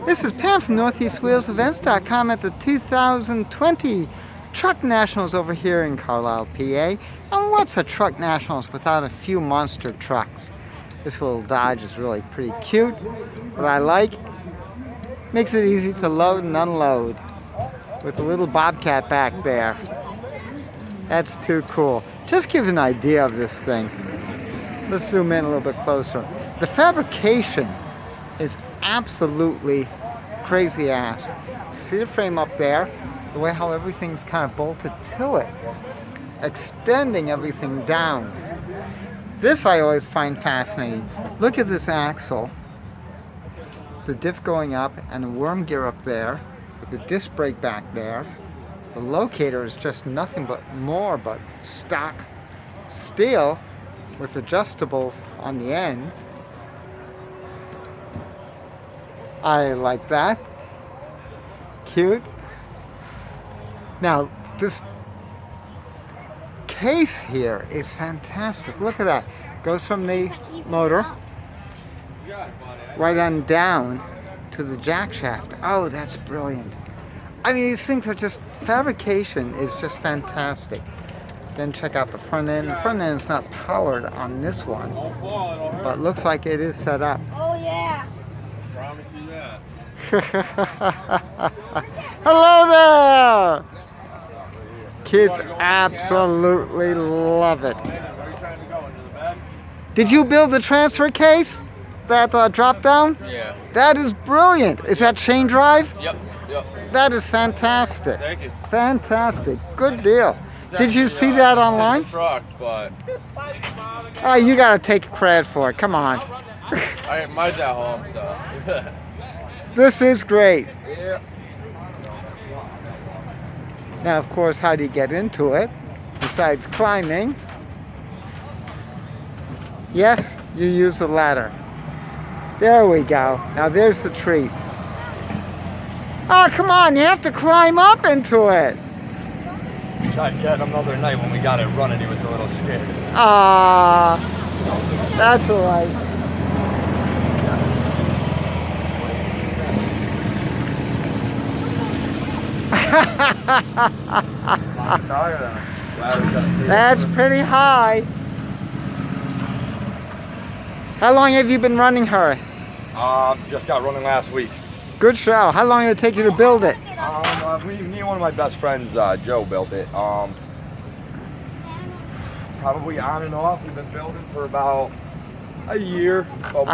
This is Pam from NortheastWheelsEvents.com at the 2020 Truck Nationals over here in Carlisle, PA. And what's a Truck Nationals without a few monster trucks? This little Dodge is really pretty cute. What I like, makes it easy to load and unload with a little Bobcat back there. That's too cool. Just give an idea of this thing. Let's zoom in a little bit closer. The fabrication is absolutely crazy ass. See the frame up there? The way how everything's kind of bolted to it. Extending everything down. This I always find fascinating. Look at this axle. The diff going up and the worm gear up there. With the disc brake back there. The locator is just nothing but stock steel with adjustables on the end. I like that. Cute. Now, this case here is fantastic. Look at that. Goes from the motor right on down to the jack shaft. Oh, that's brilliant. I mean, these things are just, fabrication is just fantastic. Then check out the front end. The front end is not powered on this one, but looks like it is set up. Oh yeah. Promise you that. Hello there! Kids absolutely love it. Did you build the transfer case? That drop down? Yeah. That is brilliant. Is that chain drive? Yep. That is fantastic. Thank you. Fantastic. Good deal. Did you see that online? Truck, but Oh, you gotta take credit for it. Come on. mine's at home, so. This is great. Yeah. Now, of course, how do you get into it? Besides climbing. Yes, you use the ladder. There we go. Now there's the treat. Oh, come on, you have to climb up into it. Tried getting him the other night when we got it running, he was a little scared. Ah, that's all right. That's pretty high. How long have you been running her? Just got running last week. Good show. How long did it take you to build it? Me and one of my best friends, Joe, built it. Probably on and off. We've been building for about a year. But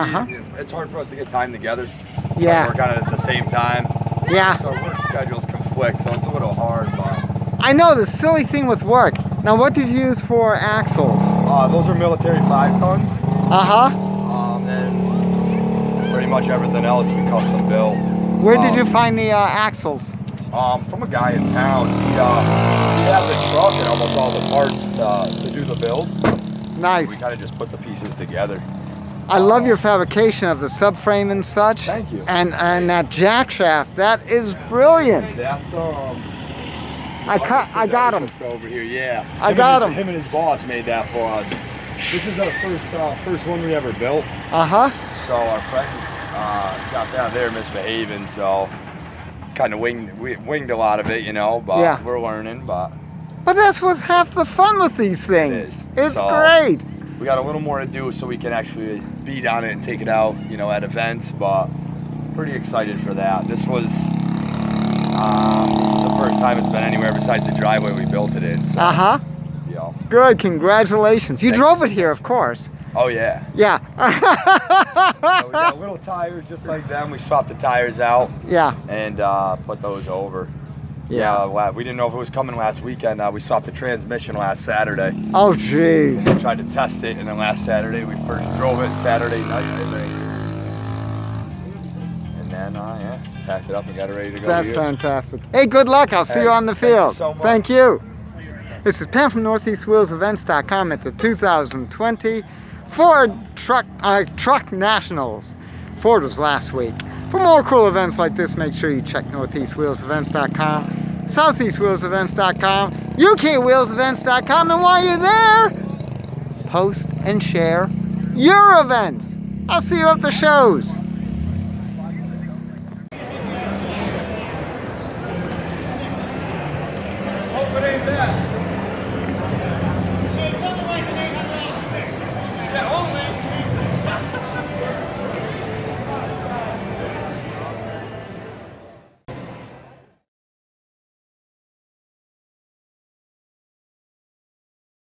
it's hard for us to get time together. Yeah. Work on it at the same time. Yeah. So work schedules conflict, so it's a little hard. But I know the silly thing with work. Now, what did you use for axles? those are military 5 tons. And pretty much everything else we custom built. Where did you find the axles? From a guy in town. He had the truck and almost all the parts to do the build. Nice. We kind of just put the pieces together. I love your fabrication of the subframe and such. Thank you. And that jack shaft. That is brilliant. That's I got him. Over here, yeah. I got him. Him and his boss made that for us. This is our first one we ever built. So our friends got that there misbehaving, so kind of winged a lot of it, you know. But yeah. We're learning, but that's what's half the fun with these things. It is. It's So, great. we got a little more to do so we can actually beat on it and take it out, you know, at events. But pretty excited for that. This was the first time it's been anywhere besides the driveway we built it in. So, yeah. Good. Congratulations. You drove it here, of course. Oh yeah. Yeah. So we got little tires just like them. We swapped the tires out. Yeah. And put those over. Yeah. We didn't know if it was coming last weekend. We swapped the transmission last Saturday. Oh jeez. We tried to test it, and then last Saturday we first drove it Saturday night, I think. And then packed it up and got it ready to go. That's fantastic. Hey, good luck. I'll see you on the field. Thank you so much. Thank you. This is Pam from NortheastWheelsEvents.com at the 2020 Ford Truck Nationals. Ford was last week. For more cool events like this, make sure you check NortheastWheelsEvents.com, SoutheastWheelsEvents.com, UKWheelsEvents.com, and while you're there, post and share your events. I'll see you at the shows.